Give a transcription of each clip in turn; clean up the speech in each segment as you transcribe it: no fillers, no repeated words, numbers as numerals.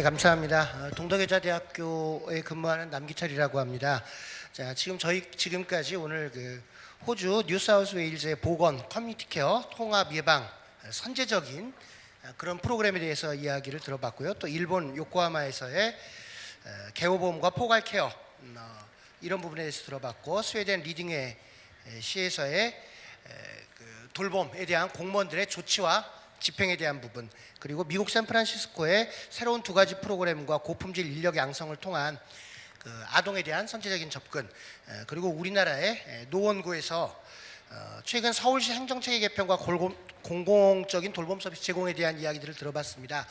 감사합니다. 동덕여자대학교에 근무하는 남기철이라고 합니다. 자, 지금까지 오늘 호주 뉴사우스웨일즈의 보건, 커뮤니티 케어, 통합 예방, 선제적인 그런 프로그램에 대해서 이야기를 들어봤고요. 또 일본 요코하마에서의 개호보험과 포괄 케어 이런 부분에 대해서 들어봤고, 스웨덴 리딩의 시에서의 돌봄에 대한 공무원들의 조치와 집행에 대한 부분, 그리고 미국 샌프란시스코의 새로운 두 가지 프로그램과 고품질 인력 양성을 통한 아동에 대한 선제적인 접근, 그리고 우리나라의 노원구에서 최근 서울시 행정체계 개편과 공공적인 돌봄 서비스 제공에 대한 이야기들을 들어봤습니다.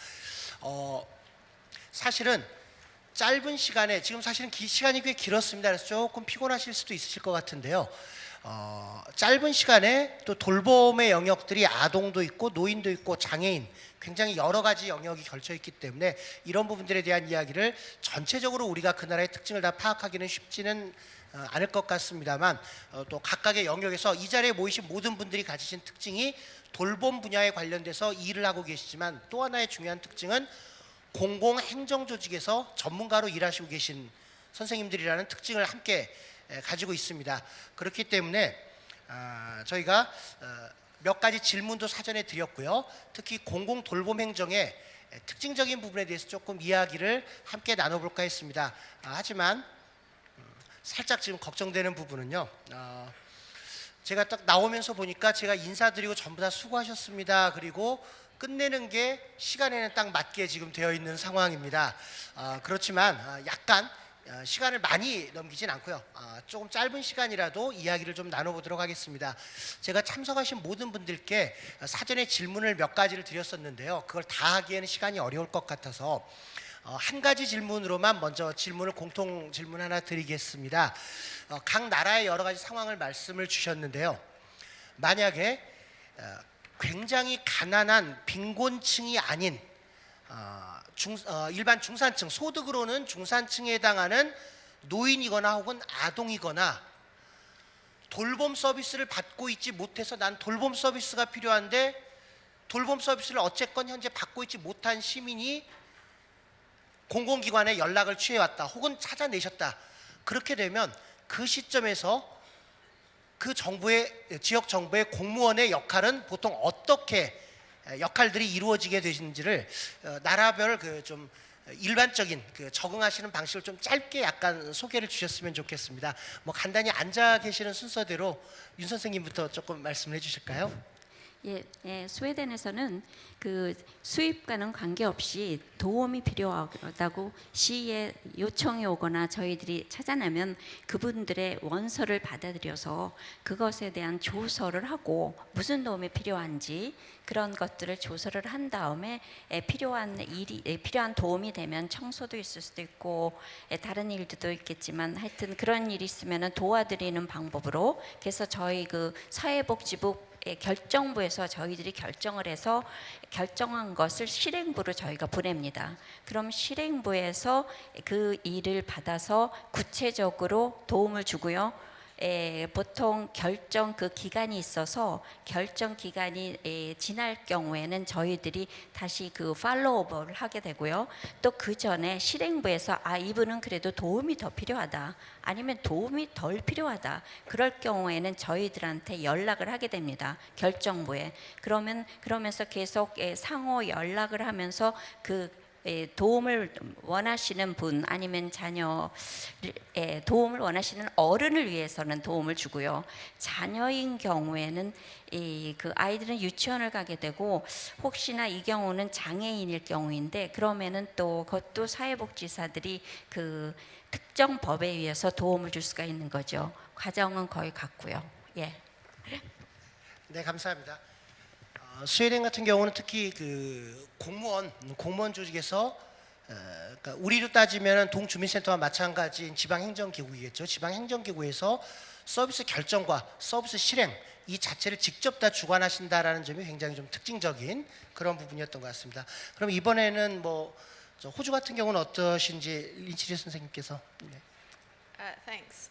사실은 짧은 시간에, 지금 사실은 시간이 꽤 길었습니다. 그래서 조금 피곤하실 수도 있으실 것 같은데요. 짧은 시간에 또 돌봄의 영역들이 아동도 있고 노인도 있고 장애인, 굉장히 여러 가지 영역이 걸쳐 있기 때문에 이런 부분들에 대한 이야기를 전체적으로 우리가 그 나라의 특징을 다 파악하기는 쉽지는 않을 것 같습니다만, 또 각각의 영역에서 이 자리에 모이신 모든 분들이 가지신 특징이 돌봄 분야에 관련돼서 일을 하고 계시지만, 또 하나의 중요한 특징은 공공행정조직에서 전문가로 일하시고 계신 선생님들이라는 특징을 함께 가지고 있습니다. 그렇기 때문에 저희가 몇 가지 질문도 사전에 드렸고요. 특히 공공 돌봄 행정의 특징적인 부분에 대해서 조금 이야기를 함께 나눠볼까 했습니다. 하지만 살짝 지금 걱정되는 부분은요. 제가 딱 나오면서 보니까 제가 인사드리고 전부 다 수고하셨습니다. 그리고 끝내는 게 시간에는 딱 맞게 지금 되어 있는 상황입니다. 그렇지만 약간 시간을 많이 넘기진 않고요. 조금 짧은 시간이라도 이야기를 좀 나눠보도록 하겠습니다. 제가 참석하신 모든 분들께 사전에 질문을 몇 가지를 드렸었는데요. 그걸 다 하기에는 시간이 어려울 것 같아서 한 가지 질문으로만 먼저 공통 질문 하나 드리겠습니다. 각 나라의 여러 가지 상황을 말씀을 주셨는데요. 만약에 굉장히 가난한 빈곤층이 아닌 일반 중산층, 소득으로는 중산층에 해당하는 노인이거나 혹은 아동이거나 돌봄 서비스를 받고 있지 못해서 난 돌봄 서비스가 필요한데 돌봄 서비스를 어쨌건 현재 받고 있지 못한 시민이 공공기관에 연락을 취해왔다 혹은 찾아내셨다. 그렇게 되면 그 시점에서 그 지역 정부의 공무원의 역할은 보통 어떻게 역할들이 이루어지게 되는지를 나라별 좀 일반적인 적응하시는 방식을 좀 짧게 약간 소개를 주셨으면 좋겠습니다. 뭐 간단히 앉아 계시는 순서대로 윤 선생님부터 조금 말씀을 해주실까요? 스웨덴에서는 그 수입과는 관계없이 도움이 필요하다고 시에 요청이 오거나 저희들이 찾아내면 그분들의 원서를 받아들여서 그것에 대한 조서를 하고 무슨 도움이 필요한지 그런 것들을 조서를 한 다음에 필요한 도움이 되면 청소도 있을 수도 있고 다른 일도 있겠지만 하여튼 그런 일이 있으면 도와드리는 방법으로, 그래서 저희 사회복지부 결정부에서 저희들이 결정을 해서 결정한 것을 실행부로 저희가 보냅니다. 그럼 실행부에서 그 일을 받아서 구체적으로 도움을 주고요. 보통 결정 기간이 있어서 결정 기간이 지날 경우에는 저희들이 다시 팔로우업을 하게 되고요. 또 그 전에 실행부에서 이분은 그래도 도움이 더 필요하다, 아니면 도움이 덜 필요하다, 그럴 경우에는 저희들한테 연락을 하게 됩니다. 결정부에. 그러면서 계속 상호 연락을 하면서 도움을 원하시는 분 아니면 도움을 원하시는 어른을 위해서는 도움을 주고요. 자녀인 경우에는 아이들은 유치원을 가게 되고, 혹시나 이 경우는 장애인일 경우인데 그러면은 또 그것도 사회복지사들이 특정 법에 의해서 도움을 줄 수가 있는 거죠. 과정은 거의 같고요. 예. 네, 감사합니다. 스웨덴 같은 경우는 특히 공무원 조직에서 그러니까 우리로 따지면 동주민센터와 마찬가지인 지방행정기구이겠죠. 지방행정기구에서 서비스 결정과 서비스 실행 이 자체를 직접 다 주관하신다라는 점이 굉장히 좀 특징적인 그런 부분이었던 것 같습니다. 그럼 이번에는 호주 같은 경우는 어떠신지 린치리 선생님께서. 네. Thanks.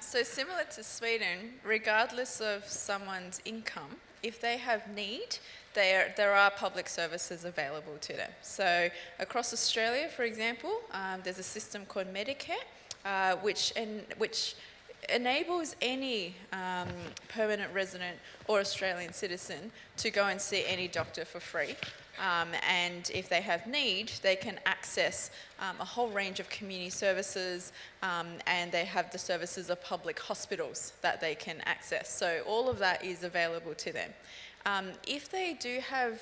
So similar to Sweden, regardless of someone's income, if they have need, there are public services available to them. So across Australia, for example, there's a system called Medicare, which enables any permanent resident or Australian citizen to go and see any doctor for free. And if they have need, they can access a whole range of community services, and they have the services of public hospitals that they can access. So all of that is available to them. If they do have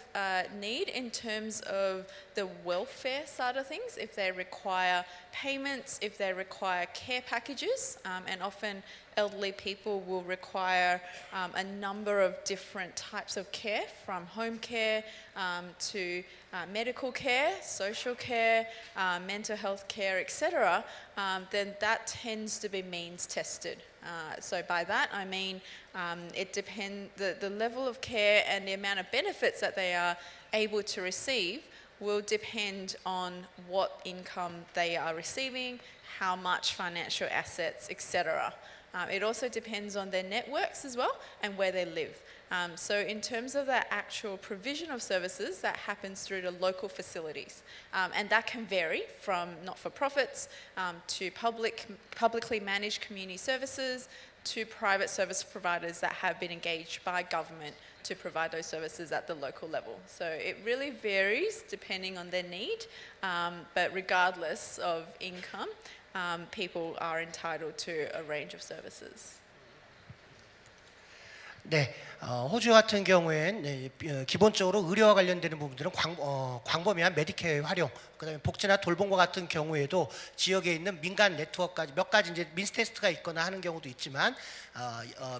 need in terms of the welfare side of things, if they require payments, if they require care packages, and often elderly people will require a number of different types of care, from home care to medical care, social care, mental health care, etc., then that tends to be means tested. So by that I mean it depends, the level of care and the amount of benefits that they are able to receive will depend on what income they are receiving, how much financial assets, etc. It also depends on their networks as well and where they live. So in terms of the actual provision of services, that happens through the local facilities. And that can vary from not-for-profits to publicly managed community services to private service providers that have been engaged by government to provide those services at the local level. So it really varies depending on their need, but regardless of income, people are entitled to a range of services. 네, 호주 같은 경우엔 기본적으로 의료와 관련되는 부분들은 광범위한 메디케어의 활용, 그다음에 복지나 돌봄과 같은 경우에도 지역에 있는 민간 네트워크까지 몇 가지 이제 민스테스트가 있거나 하는 경우도 있지만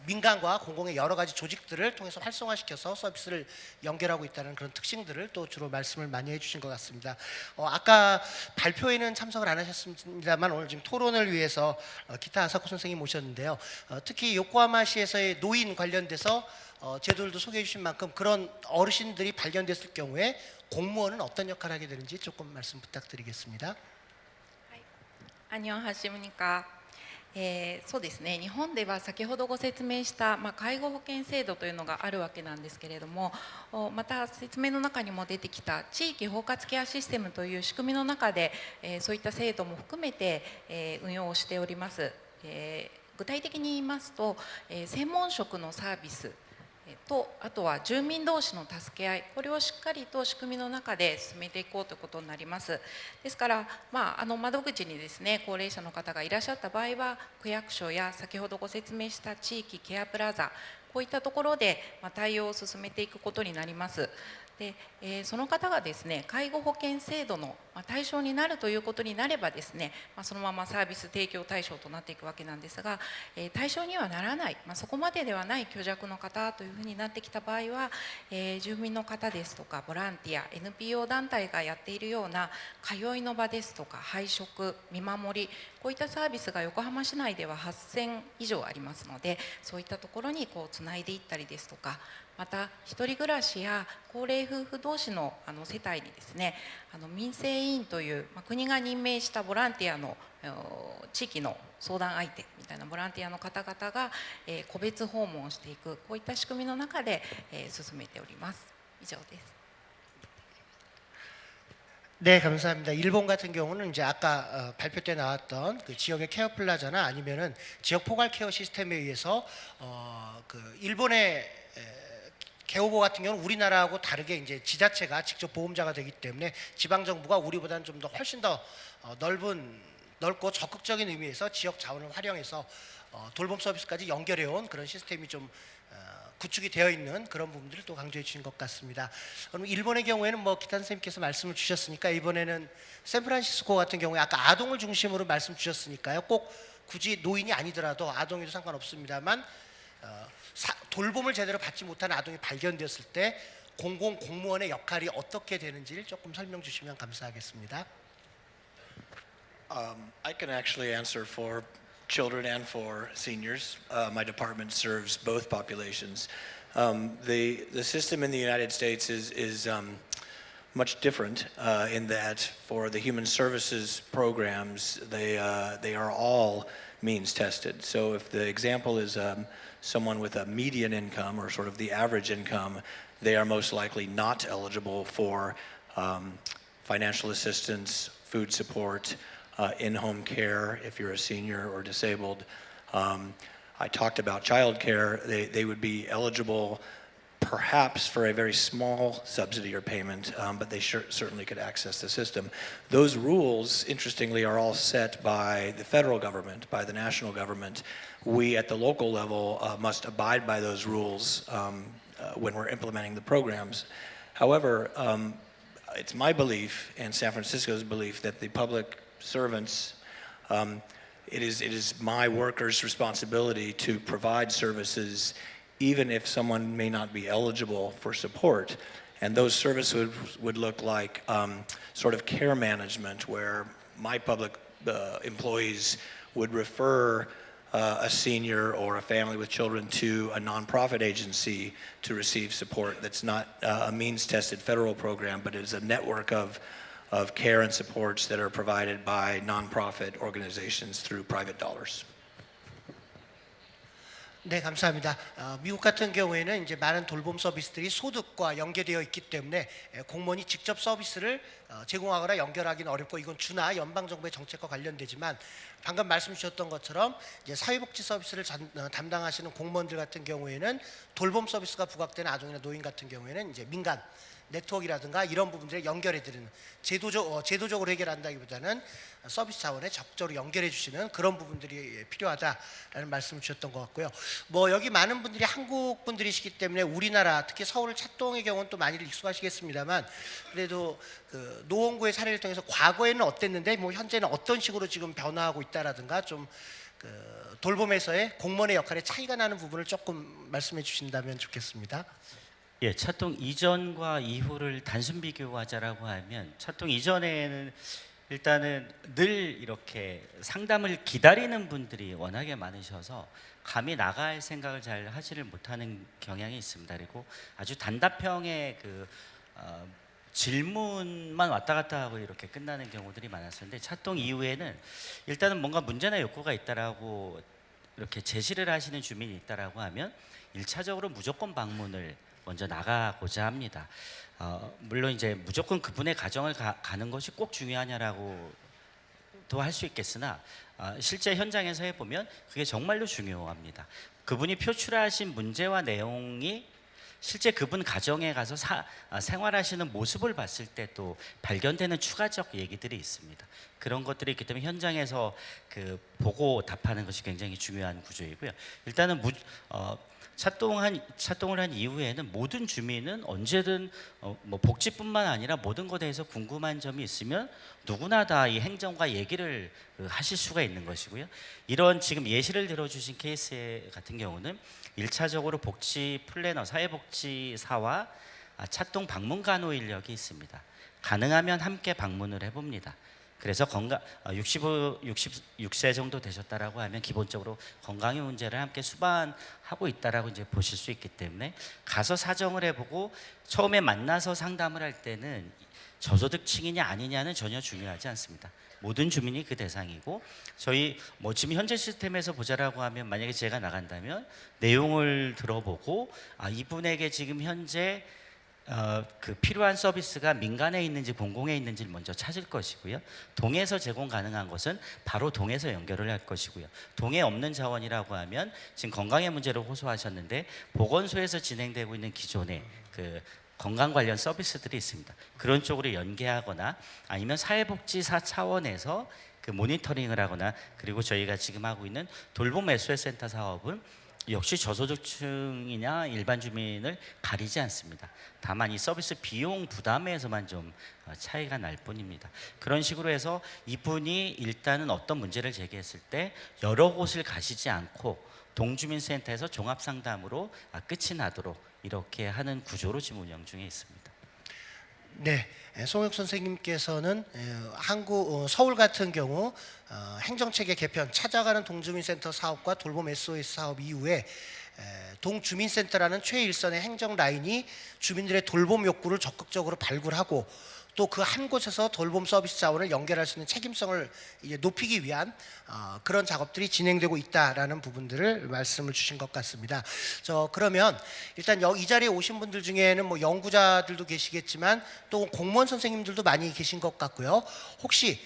민간과 공공의 여러 가지 조직들을 통해서 활성화시켜서 서비스를 연결하고 있다는 그런 특징들을 또 주로 말씀을 많이 해주신 것 같습니다. 아까 발표에는 참석을 안 하셨습니다만 오늘 지금 토론을 위해서 기타 아사코 선생님 모셨는데요. 특히 요코하마시에서의 노인 관련돼서 제도들도 소개해 주신 만큼 그런 어르신들이 발견됐을 경우에 공무원은 어떤 역할을 하게 되는지 조금 말씀 부탁드리겠습니다. アニョンハシムニカ、そうですね、日本では先ほどご説明した、介護保険制度というのがあるわけなんですけれども、また説明の中にも出てきた地域包括ケアシステムという仕組みの中で、そういった制度も含めて、運用をしております。具体的に言いますと、専門職のサービスと、あとは住民同士の助け合い、これをしっかりと仕組みの中で進めていこうということになります。ですから、窓口にですね、高齢者の方がいらっしゃった場合は、区役所や先ほどご説明した地域ケアプラザ、こういったところで対応を進めていくことになります。でその方がですね、介護保険制度の対象になるということになればですね、そのままサービス提供対象となっていくわけなんですが、対象にはならない、そこまでではない虚弱の方というふうになってきた場合は、住民の方ですとかボランティア NPO 団体がやっているような通いの場ですとか配食見守り、こういったサービスが横浜市内では8000以上ありますので、そういったところにつないでいったりですとか、また一人暮らしや高齢夫婦同士の世帯にですね、民生委員という国が任命したボランティアの地域の相談相手みたいなボランティアの方々が個別訪問をしていく、こういった仕組みの中で進めております。以上です。 네, 감사합니다. 일본 같은 경우는 이제 아까 발표 때 나왔던 그 지역의 케어 플라자나 아니면은 지역 포괄 케어 시스템에 의해서 그 일본의 개호보 같은 경우는 우리나라하고 다르게 이제 지자체가 직접 보험자가 되기 때문에 지방 정부가 우리보다는 좀 더 훨씬 더 넓고 적극적인 의미에서 지역 자원을 활용해서 돌봄 서비스까지 연결해 온 그런 시스템이 좀 구축이 되어 있는 그런 부분들을 또 강조해 주신 것 같습니다. 그럼 일본의 경우에는 뭐 기타 선생님께서 말씀을 주셨으니까 이번에는 샌프란시스코 같은 경우에 아까 아동을 중심으로 말씀 주셨으니까요. 꼭 굳이 노인이 아니더라도 아동이도 상관없습니다만 돌봄을 제대로 받지 못하는 아동이 발견되었을 때 공무원의 역할이 어떻게 되는지를 조금 설명 주시면 감사하겠습니다. I can actually answer for children and for seniors. My department serves both populations. The system in the United States is much different in that for the human services programs, they are all means tested. So if the example is someone with a median income or sort of the average income, they are most likely not eligible for financial assistance, food support, in-home care if you're a senior or disabled. I talked about child care. They would be eligible perhaps for a very small subsidy or payment, but they certainly could access the system. Those rules, interestingly, are all set by the federal government, by the national government. We at the local level must abide by those rules when we're implementing the programs. However, it's my belief and San Francisco's belief that the public servants, it is my workers' responsibility to provide services even if someone may not be eligible for support. And those services would look like sort of care management, where my public employees would refer a senior or a family with children to a nonprofit agency to receive support. That's not a means-tested federal program, but it is a network of care and supports that are provided by nonprofit organizations through private dollars. 네, 감사합니다. 미국 같은 경우에는 이제 많은 돌봄 서비스들이 소득과 연계되어 있기 때문에 공무원이 직접 서비스를 제공하거나 연결하기는 어렵고, 이건 주나 연방 정부의 정책과 관련되지만, 방금 말씀 주셨던 것처럼 이제 사회복지 서비스를 담당하시는 공무원들 같은 경우에는 돌봄 서비스가 부각되는 아동이나 노인 같은 경우에는 이제 민간 네트워크라든가 이런 부분들에 연결해드리는, 제도적으로 해결한다기보다는 서비스 차원에 적극적으로 연결해 주시는 그런 부분들이 필요하다라는 말씀을 주셨던 것 같고요. 뭐 여기 많은 분들이 한국 분들이시기 때문에 우리나라, 특히 서울 찻동의 경우는 또 많이 익숙하시겠습니다만, 그래도 그 노원구의 사례를 통해서 과거에는 어땠는데 뭐 현재는 어떤 식으로 지금 변화하고 있다라든가, 좀 그 돌봄에서의 공무원의 역할에 차이가 나는 부분을 조금 말씀해 주신다면 좋겠습니다. 예, 차동 이전과 이후를 단순 비교하자라고 하면, 차동 이전에는 일단은 늘 이렇게 상담을 기다리는 분들이 워낙에 많으셔서 감히 나갈 생각을 잘 하지를 못하는 경향이 있습니다. 그리고 아주 단답형의 그 질문만 왔다 갔다 하고 이렇게 끝나는 경우들이 많았었는데, 차동 이후에는 일단은 뭔가 문제나 욕구가 있다라고 이렇게 제시를 하시는 주민이 있다라고 하면 1차적으로 무조건 방문을 먼저 나가고자 합니다. 물론 이제 무조건 그분의 가정을 가는 것이 꼭 중요하냐라고도 할 수 있겠으나, 실제 현장에서 해보면 그게 정말로 중요합니다. 그분이 표출하신 문제와 내용이 실제 그분 가정에 가서 생활하시는 모습을 봤을 때 또 발견되는 추가적 얘기들이 있습니다. 그런 것들이 있기 때문에 현장에서 그 보고 답하는 것이 굉장히 중요한 구조이고요. 일단은 차동을 한 이후에는 모든 주민은 언제든 뭐 복지뿐만 아니라 모든 것에 대해서 궁금한 점이 있으면 누구나 다 이 행정과 얘기를 하실 수가 있는 것이고요. 이런 지금 예시를 들어주신 케이스 같은 경우는 1차적으로 복지 플래너, 사회복지사와 차동 방문간호 인력이 있습니다. 가능하면 함께 방문을 해봅니다. 그래서 66세 정도 되셨다라고 하면 기본적으로 건강의 문제를 함께 수반하고 있다라고 이제 보실 수 있기 때문에 가서 사정을 해보고 처음에 만나서 상담을 할 때는 저소득층이냐 아니냐는 전혀 중요하지 않습니다. 모든 주민이 그 대상이고, 저희 뭐 지금 현재 시스템에서 보자라고 하면 만약에 제가 나간다면 내용을 들어보고 이분에게 지금 현재 그 필요한 서비스가 민간에 있는지 공공에 있는지를 먼저 찾을 것이고요. 동에서 제공 가능한 것은 바로 동에서 연결을 할 것이고요. 동에 없는 자원이라고 하면 지금 건강의 문제를 호소하셨는데 보건소에서 진행되고 있는 기존의 그 건강 관련 서비스들이 있습니다. 그런 쪽으로 연계하거나 아니면 사회복지사 차원에서 그 모니터링을 하거나, 그리고 저희가 지금 하고 있는 돌봄 SOS 센터 사업은 역시 저소득층이냐 일반 주민을 가리지 않습니다. 다만 이 서비스 비용 부담에서만 좀 차이가 날 뿐입니다. 그런 식으로 해서 이분이 일단은 어떤 문제를 제기했을 때 여러 곳을 가시지 않고 동주민센터에서 종합상담으로 끝이 나도록 이렇게 하는 구조로 지금 운영 중에 있습니다. 네, 송혁 선생님께서는 서울 같은 경우 행정체계 개편, 찾아가는 동주민센터 사업과 돌봄 SOS 사업 이후에 동주민센터라는 최일선의 행정 라인이 주민들의 돌봄 욕구를 적극적으로 발굴하고, 또 그 한 곳에서 돌봄 서비스 자원을 연결할 수 있는 책임성을 이제 높이기 위한 그런 작업들이 진행되고 있다라는 부분들을 말씀을 주신 것 같습니다. 그러면 일단 이 자리에 오신 분들 중에는 뭐 연구자들도 계시겠지만 또 공무원 선생님들도 많이 계신 것 같고요. 혹시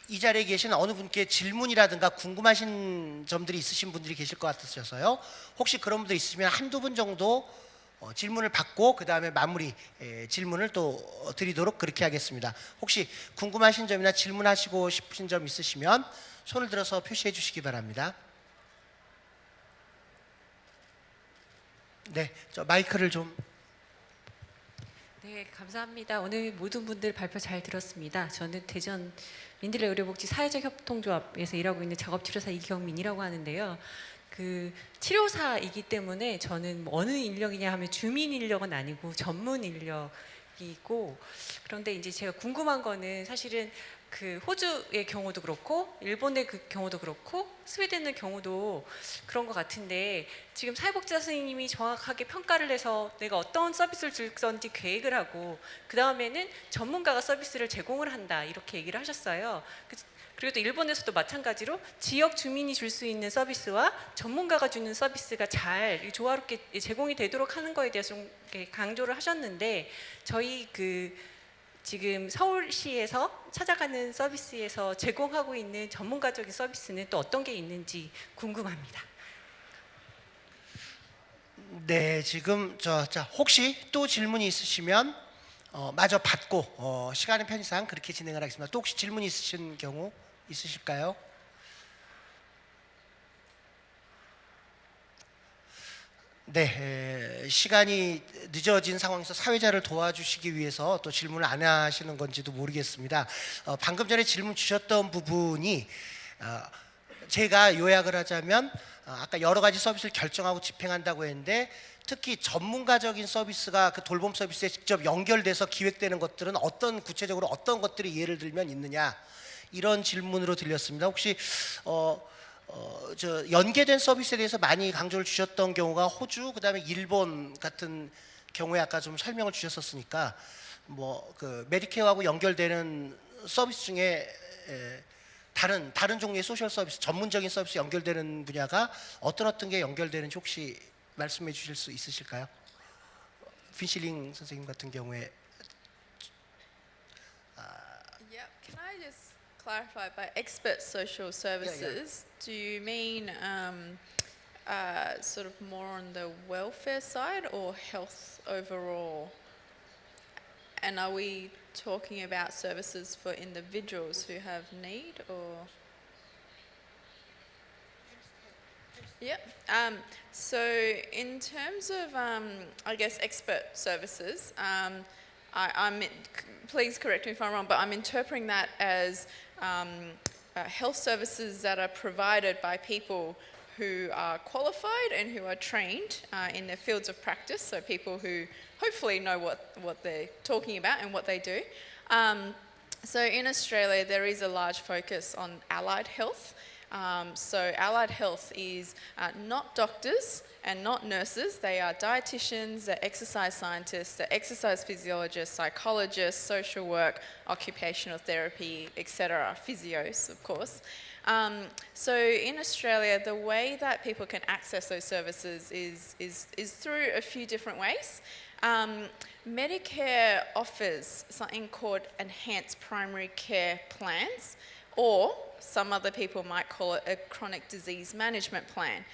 이 자리에 계신 어느 분께 질문이라든가 궁금하신 점들이 있으신 분들이 계실 것 같으셔서요. 혹시 그런 분들 있으시면 한두 분 정도 질문을 받고 그 다음에 마무리 질문을 또 드리도록 그렇게 하겠습니다. 혹시 궁금하신 점이나 질문하시고 싶으신 점 있으시면 손을 들어서 표시해 주시기 바랍니다. 네, 저 마이크를 좀. 네, 감사합니다. 오늘 모든 분들 발표 잘 들었습니다. 저는 대전 민들레 의료복지 사회적 협동조합에서 일하고 있는 작업치료사 이경민이라고 하는데요. 그 치료사이기 때문에 저는 뭐 어느 인력이냐 하면 주민 인력은 아니고 전문 인력이고, 그런데 이제 제가 궁금한 거는 사실은 그 호주의 경우도 그렇고 일본의 그 경우도 그렇고 스웨덴의 경우도 그런 것 같은데, 지금 사회복지사 선생님이 정확하게 평가를 해서 내가 어떤 서비스를 줄 건지 계획을 하고 그 다음에는 전문가가 서비스를 제공을 한다 이렇게 얘기를 하셨어요. 그리고 또 일본에서도 마찬가지로 지역 주민이 줄 수 있는 서비스와 전문가가 주는 서비스가 잘 조화롭게 제공이 되도록 하는 거에 대해서 좀 이렇게 강조를 하셨는데, 저희 그 지금 서울시에서 찾아가는 서비스에서 제공하고 있는 전문가적인 서비스는 또 어떤 게 있는지 궁금합니다. 네, 지금 자 혹시 또 질문이 있으시면 마저 받고 시간의 편의상 그렇게 진행을 하겠습니다. 또 혹시 질문 있으신 경우 있으실까요? 네, 시간이 늦어진 상황에서 사회자를 도와주시기 위해서 또 질문을 안 하시는 건지도 모르겠습니다. 방금 전에 질문 주셨던 부분이 제가 요약을 하자면 아까 여러 가지 서비스를 결정하고 집행한다고 했는데, 특히 전문가적인 서비스가 그 돌봄 서비스에 직접 연결돼서 기획되는 것들은 구체적으로 어떤 것들이 예를 들면 있느냐, 이런 질문으로 들렸습니다. 혹시 연계된 서비스에 대해서 많이 강조를 주셨던 경우가 호주, 그다음에 일본 같은 경우에 아까 좀 설명을 주셨었으니까 뭐 그 메디케어하고 연결되는 서비스 중에 다른 종류의 소셜 서비스, 전문적인 서비스 연결되는 분야가 어떤 게 연결되는지 혹시 말씀해 주실 수 있으실까요? 핀실링 선생님 같은 경우에. Yeah, can I just clarify by expert social services? Do you mean sort of more on the welfare side or health overall? And are we talking about services for individuals who have need or? Yeah. So in terms of, I guess, expert services, please correct me if I'm wrong, but I'm interpreting that as health services that are provided by people who are qualified and who are trained in their fields of practice, so people who hopefully know what they're talking about and what they do. So in Australia, there is a large focus on allied health. So allied health is not doctors and not nurses. They are dietitians, they're exercise scientists, they're exercise physiologists, psychologists, social work, occupational therapy, etc., physios, of course. So in Australia, the way that people can access those services is through a few different ways. Medicare offers something called enhanced primary care plans, or some other people might call it a chronic disease management plan.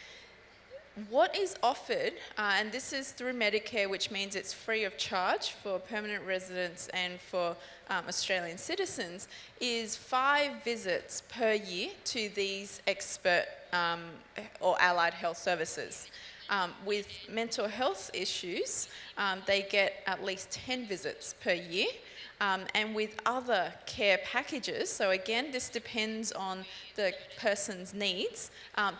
What is offered, and this is through Medicare, which means it's free of charge for permanent residents and for Australian citizens, is 5 visits per year to these expert or allied health services. With mental health issues, they get at least 10 visits per year. And with other care packages, so again, this depends on the person's needs,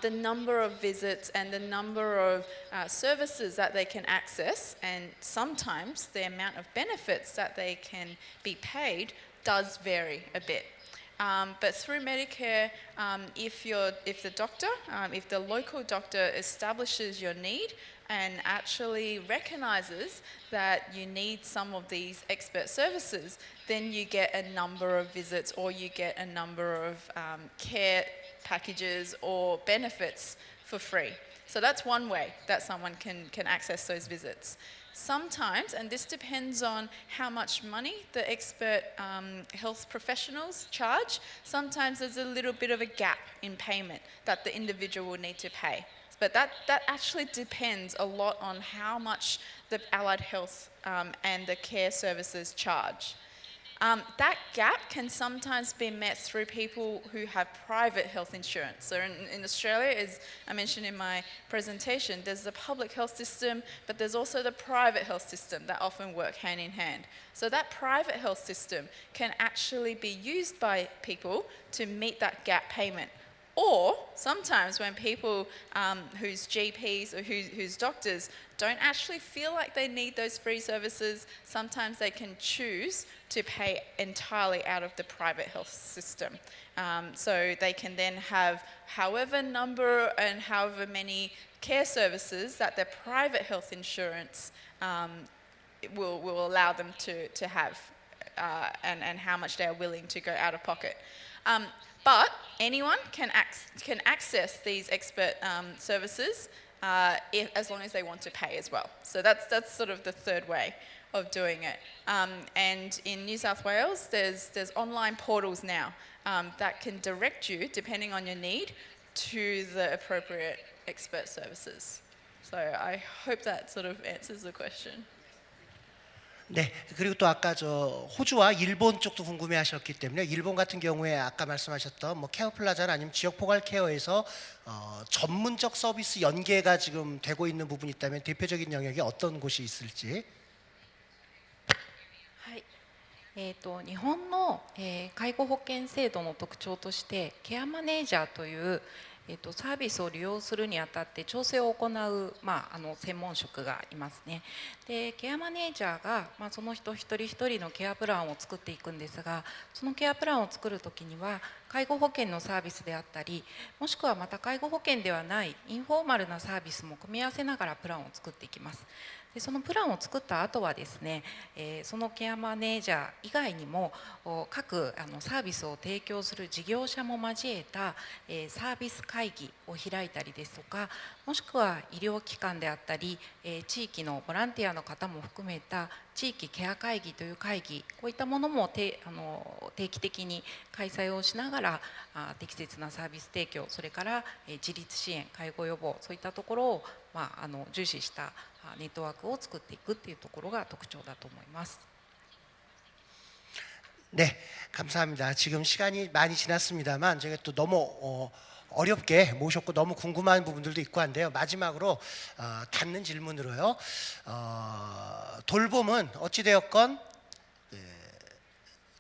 the number of visits and the number of services that they can access, and sometimes the amount of benefits that they can be paid does vary a bit. But through Medicare, if the local doctor establishes your need and actually recognizes that you need some of these expert services, then you get a number of visits or you get a number of care packages or benefits for free. So that's one way that someone can access those visits. Sometimes, and this depends on how much money the expert health professionals charge, sometimes there's a little bit of a gap in payment that the individual will need to pay. But that actually depends a lot on how much the allied health and the care services charge. That gap can sometimes be met through people who have private health insurance. So in Australia, as I mentioned in my presentation, there's the public health system, but there's also the private health system that often work hand in hand. So that private health system can actually be used by people to meet that gap payment. Or sometimes when people whose GPs or whose doctors don't actually feel like they need those free services, sometimes they can choose to pay entirely out of the private health system. So they can then have however number and however many care services that their private health insurance will allow them to have and how much they are willing to go out of pocket. But anyone can access these expert services as long as they want to pay as well. So that's sort of the third way of doing it. And in New South Wales, there's online portals now that can direct you, depending on your need, to the appropriate expert services. So I hope that sort of answers the question. 네, 그리고 또 아까 저 호주와 일본 쪽도 궁금해하셨기 때문에 일본 같은 경우에 아까 말씀하셨던 뭐 케어 플라자나 아니면 지역 포괄 케어에서 전문적 서비스 연계가 지금 되고 있는 부분이 있다면 대표적인 영역이 어떤 곳이 있을지. はい、日本の、介護保険制度の特徴としてケアマネージャーというサービスを利用するにあたって調整を行う、専門職がいますね。でケアマネージャーが、その人一人一人のケアプランを作っていくんですが、そのケアプランを作る時には介護保険のサービスであったり、もしくはまた介護保険ではないインフォーマルなサービスも組み合わせながらプランを作っていきます。でそのプランを作った後はですね、そのケアマネージャー以外にも各サービスを提供する事業者も交えた、サービス会議を開いたりですとか、もしくは医療機関であったり、地域のボランティアの方も含めた地域ケア会議という会議、こういったものも定期的に開催をしながら適切なサービス提供、それから自立支援、介護予防、そういったところを重視したネットワークを作っていくっていうところが特徴だと思います。 네, 감사합니다. 지금 시간이 많이 지났습니다만 제가 또 너무 어렵게 모셨고 너무 궁금한 부분들도 있고 한데요. 마지막으로 닿는 질문으로요. 돌봄은 어찌되었건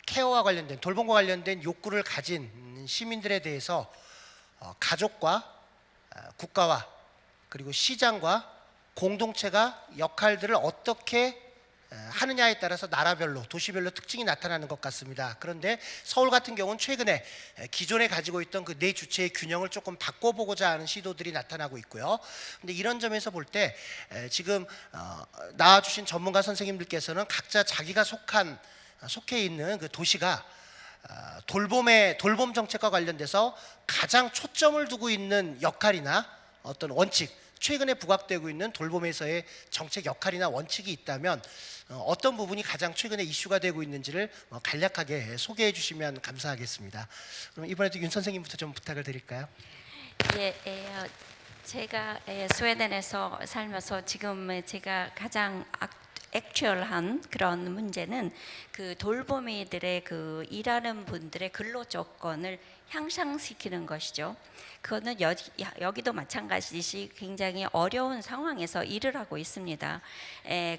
케어와 관련된 돌봄과 관련된 욕구를 가진 시민들에 대해서 가족과 국가와 그리고 시장과 공동체가 역할들을 어떻게 하느냐에 따라서 나라별로 도시별로 특징이 나타나는 것 같습니다. 그런데 서울 같은 경우는 최근에 기존에 가지고 있던 그 네 주체의 균형을 조금 바꿔보고자 하는 시도들이 나타나고 있고요. 근데 이런 점에서 볼 때 지금 나와주신 전문가 선생님들께서는 각자 자기가 속해 있는 그 도시가 돌봄 정책과 관련돼서 가장 초점을 두고 있는 역할이나 어떤 원칙, 최근에 부각되고 있는 돌봄에서의 정책 역할이나 원칙이 있다면 어떤 부분이 가장 최근에 이슈가 되고 있는지를 간략하게 소개해 주시면 감사하겠습니다. 그럼 이번에도 윤 선생님부터 좀 부탁을 드릴까요? 예, 제가 스웨덴에서 살면서 지금 제가 가장 액츄얼한 그런 문제는 그 돌보미들의 그 일하는 분들의 근로 조건을 향상시키는 것이죠. 그거는 여기도 마찬가지시 굉장히 어려운 상황에서 일을 하고 있습니다.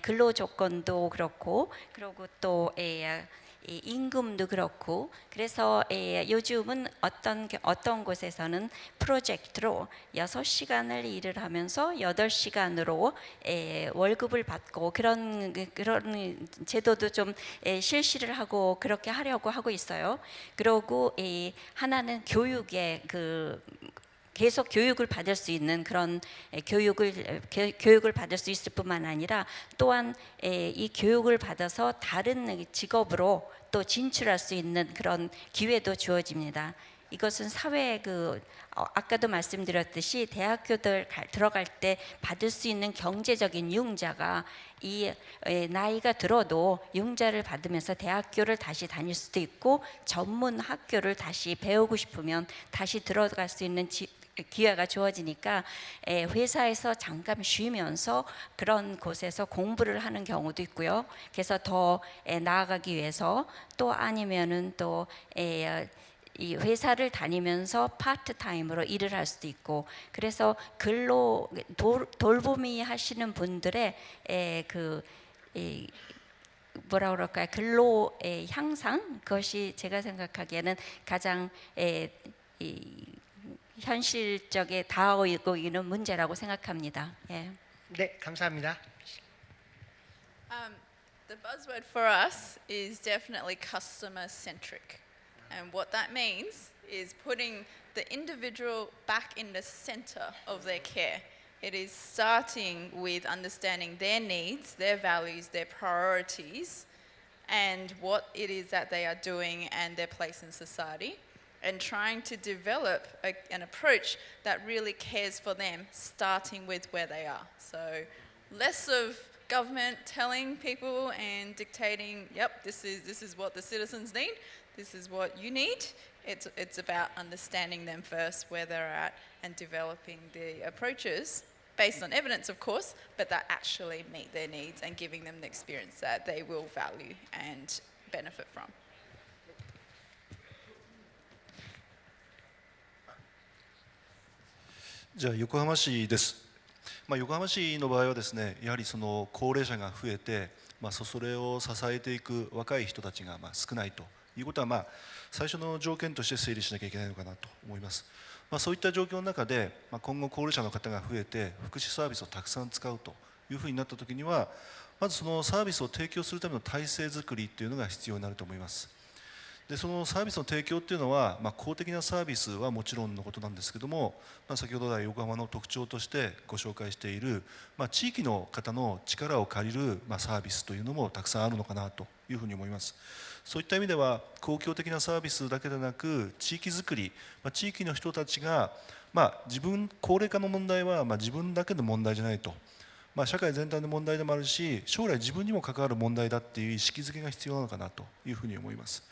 근로 조건도 그렇고, 그리고 또 이 임금도 그렇고 그래서 요즘은 어떤 곳에서는 프로젝트로 6시간을 일을 하면서 8시간으로 월급을 받고 그런 제도도 좀 실시를 하고 그렇게 하려고 하고 있어요. 그리고 하나는 교육의 계속 교육을 받을 수 있는 그런 교육을 받을 수 있을 뿐만 아니라 또한 이 교육을 받아서 다른 직업으로 또 진출할 수 있는 그런 기회도 주어집니다. 이것은 사회의 아까도 말씀드렸듯이 대학교들 들어갈 때 받을 수 있는 경제적인 융자가 이 나이가 들어도 융자를 받으면서 대학교를 다시 다닐 수도 있고 전문 학교를 다시 배우고 싶으면 다시 들어갈 수 있는 기회가 주어지니까 회사에서 잠깐 쉬면서 그런 곳에서 공부를 하는 경우도 있고요. 그래서 더 나아가기 위해서 또 아니면은 또 이 회사를 다니면서 파트타임으로 일을 할 수도 있고 그래서 돌보미 하시는 분들의 뭐라 그럴까요? 근로의 향상 그것이 제가 생각하기에는 가장 현실적에 닿아오고 있는 문제라고 생각합니다. 예. 네, 감사합니다. The buzzword for us is definitely customer centric. And what that means is putting the individual back in the center of their care. It is starting with understanding their needs, their values, their priorities, and what it is that they are doing and their place in society, and trying to develop an approach that really cares for them, starting with where they are. So less of government telling people and dictating, yep, this is what the citizens need, this is what you need. It's about understanding them first, where they're at, and developing the approaches based on evidence, of course, but that actually meet their needs and giving them the experience that they will value and benefit from. じゃあ横浜市です。横浜市の場合はですね、やはりその高齢者が増えて、それを支えていく若い人たちが少ないということは最初の条件として整理しなきゃいけないのかなと思います。そういった状況の中で今後高齢者の方が増えて福祉サービスをたくさん使うというふうになったときには、まずそのサービスを提供するための体制づくりというのが必要になると思います。でそのサービスの提供っていうのは、公的なサービスはもちろんのことなんですけども、先ほど来横浜の特徴としてご紹介している、地域の方の力を借りる、サービスというのもたくさんあるのかなというふうに思います。そういった意味では公共的なサービスだけでなく地域づくり、地域の人たちが、高齢化の問題は自分だけの問題じゃないと。社会全体の問題でもあるし、将来自分にも関わる問題だっていう意識づけが必要なのかなというふうに思います。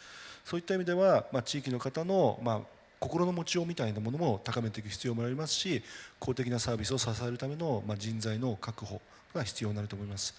そういった意味では、地域の方の、心の持ちようみたいなものも高めていく必要もありますし、公的なサービスを支えるための、人材の確保が必要になると思います。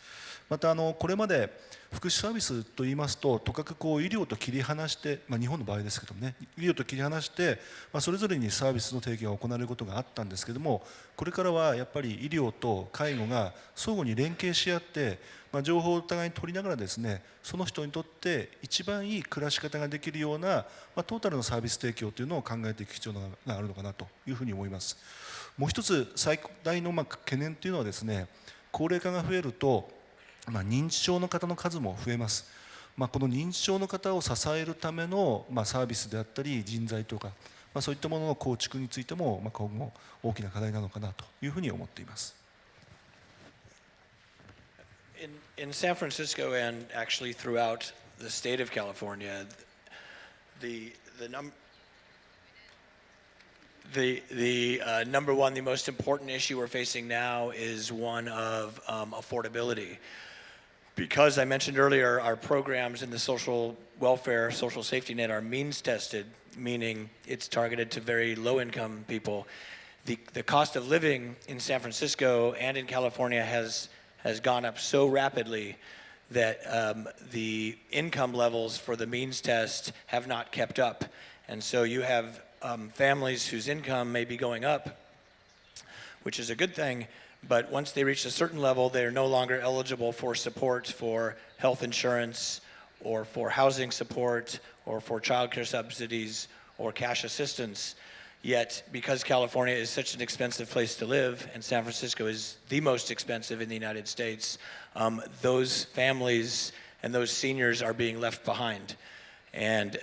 またこれまで福祉サービスといいますと、とかく医療と切り離して、日本の場合ですけどもね、医療と切り離して、それぞれにサービスの提供が行われることがあったんですけども、これからはやっぱり医療と介護が相互に連携し合って、情報をお互いに取りながらですね、その人にとって一番いい暮らし方ができるような、トータルのサービス提供というのを考えていく必要があるのかなというふうに思います。もう一つ最大の懸念というのはですね、高齢化が増えると、認知症の方の数も増えます。この認知症の方を支えるための、サービスであったり人材とか、そういったものの構築についても、今後大きな課題なのかなというふうに思っています。In San Francisco and actually throughout the state of California, the number one, the most important issue we're facing now is one of affordability. Because I mentioned earlier, our programs in the social welfare, social safety net are means tested, meaning it's targeted to very low income people. The cost of living in San Francisco and in California has gone up so rapidly that the income levels for the means test have not kept up. And so you have families whose income may be going up, which is a good thing, but once they reach a certain level, they're no longer eligible for support for health insurance or for housing support or for child care subsidies or cash assistance. Yet, because California is such an expensive place to live, and San Francisco is the most expensive in the United States, those families and those seniors are being left behind. And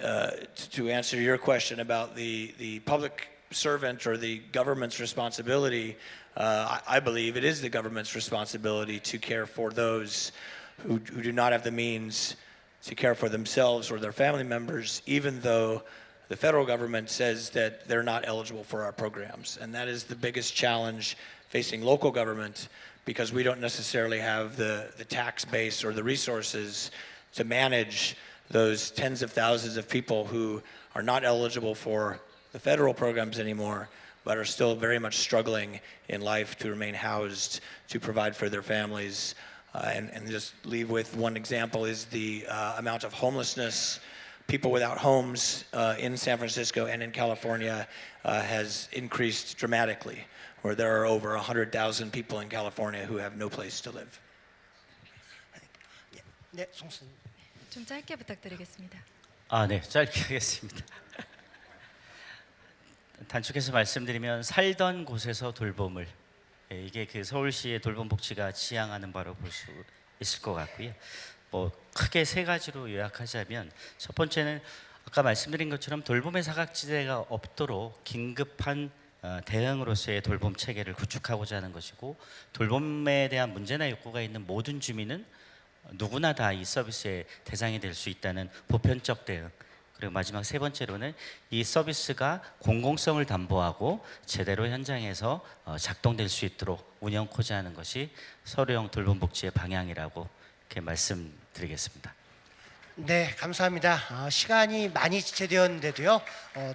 to answer your question about the public servant or the government's responsibility, I believe it is the government's responsibility to care for those who do not have the means to care for themselves or their family members, even though the federal government says that they're not eligible for our programs. And that is the biggest challenge facing local government, because we don't necessarily have the tax base or the resources to manage those tens of thousands of people who are not eligible for the federal programs anymore, but are still very much struggling in life to remain housed, to provide for their families. And just leave with one example is the amount of homelessness, people without homes in San Francisco and in California has increased dramatically, where there are over 100,000 people in California who have no place to live. 네, 송 선생님. 좀 짧게 부탁드리겠습니다. 네, 짧게 하겠습니다. 단축해서 말씀드리면 살던 곳에서 돌봄을, 이게 그 서울시의 돌봄복지가 지향하는 바로 볼 수 있을 것 같고요. 뭐 크게 세 가지로 요약하자면, 첫 번째는 아까 말씀드린 것처럼 돌봄의 사각지대가 없도록 긴급한 대응으로서의 돌봄 체계를 구축하고자 하는 것이고, 돌봄에 대한 문제나 욕구가 있는 모든 주민은 누구나 다 이 서비스의 대상이 될 수 있다는 보편적 대응. 그리고 마지막 세 번째로는 이 서비스가 공공성을 담보하고 제대로 현장에서 작동될 수 있도록 운영코자 하는 것이 서울형 돌봄복지의 방향이라고 이렇게 말씀드리겠습니다. 네, 감사합니다. 시간이 많이 지체되었는데도요.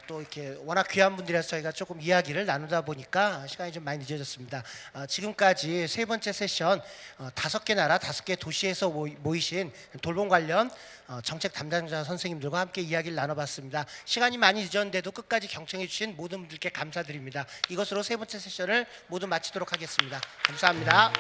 또 이렇게 워낙 귀한 분들이라서 저희가 조금 이야기를 나누다 보니까 시간이 좀 많이 늦어졌습니다. 지금까지 세 번째 세션 5개 나라 5개 도시에서 모이신 돌봄 관련 정책 담당자 선생님들과 함께 이야기를 나눠봤습니다. 시간이 많이 늦었는데도 끝까지 경청해 주신 모든 분들께 감사드립니다. 이것으로 세 번째 세션을 모두 마치도록 하겠습니다. 감사합니다.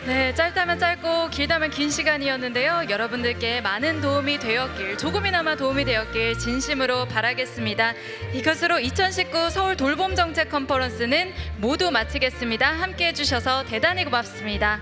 네, 짧다면 짧고 길다면 긴 시간이었는데요. 여러분들께 많은 도움이 되었길, 조금이나마 도움이 되었길 진심으로 바라겠습니다. 이것으로 2019 서울 돌봄 정책 컨퍼런스는 모두 마치겠습니다. 함께해 주셔서 대단히 고맙습니다.